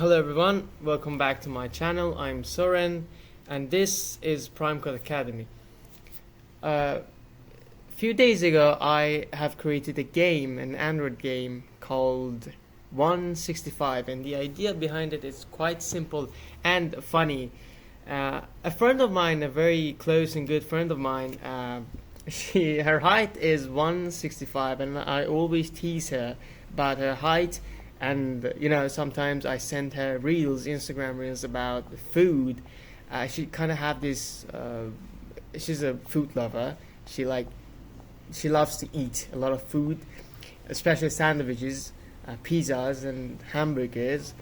Hello everyone, welcome back to my channel. I'm Soren and this is Prime Code Academy. A few days ago I have created a game, an Android game called 165, and the idea behind it is quite simple and funny. A friend of mine, a very close and good friend of mine, her height is 165 and I always tease her about her height. And sometimes I send her Instagram reels about food. She kind of have this. She's a food lover. She loves to eat a lot of food, especially sandwiches, pizzas, and hamburgers.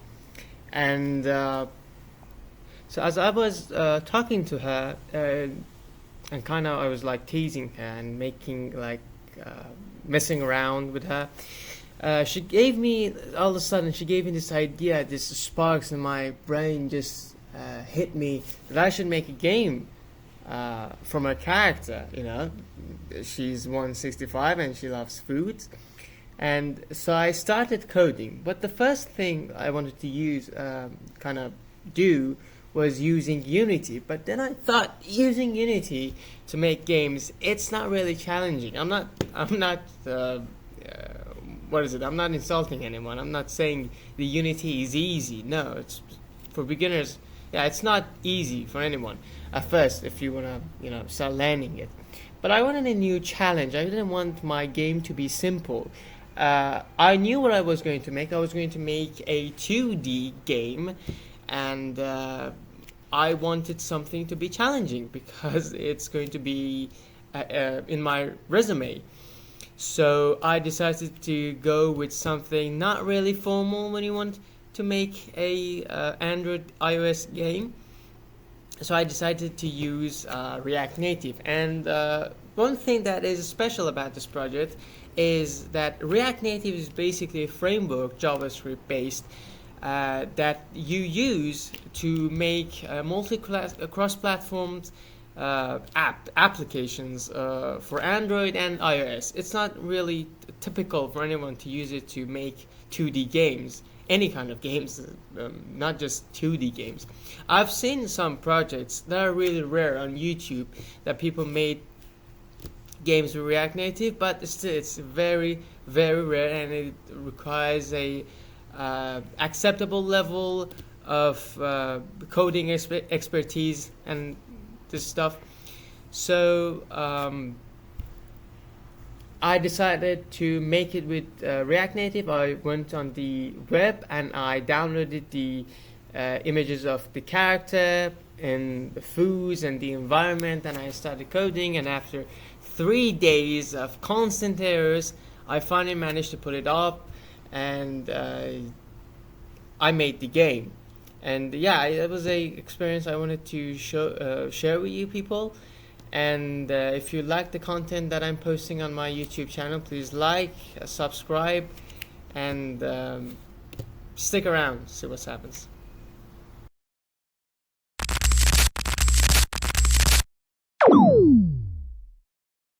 And so as I was talking to her, and kind of I was like teasing her and making messing around with her. She gave me, all of a sudden, she gave me this idea, this sparks in my brain just hit me that I should make a game from her character, She's 165 and she loves food. And so I started coding. But the first thing I wanted to use, do, was using Unity. But then I thought using Unity to make games, it's not really challenging. I'm not I'm not insulting anyone. I'm not saying the Unity is easy. No, it's for beginners. Yeah, it's not easy for anyone at first if you wanna, start learning it. But I wanted a new challenge. I didn't want my game to be simple. I knew what I was going to make. I was going to make a 2D game, and I wanted something to be challenging because it's going to be in my resume. So I decided to go with something not really formal when you want to make a Android iOS game. So I decided to use React Native. And one thing that is special about this project is that React Native is basically a framework, JavaScript based, that you use to make cross-platforms applications for Android and iOS. It's not really typical for anyone to use it to make 2D games, any kind of games, not just 2D games. I've seen some projects that are really rare on YouTube that people made games with React Native, but it's very, very rare, and it requires a acceptable level of coding expertise and this stuff. So I decided to make it with React Native. I went on the web and I downloaded the images of the character and the foods and the environment, and I started coding. And after 3 days of constant errors, I finally managed to put it up, and I made the game. And yeah, it was a experience I wanted to share with you people. And if you like the content that I'm posting on my YouTube channel, please like, subscribe, and stick around, see what happens.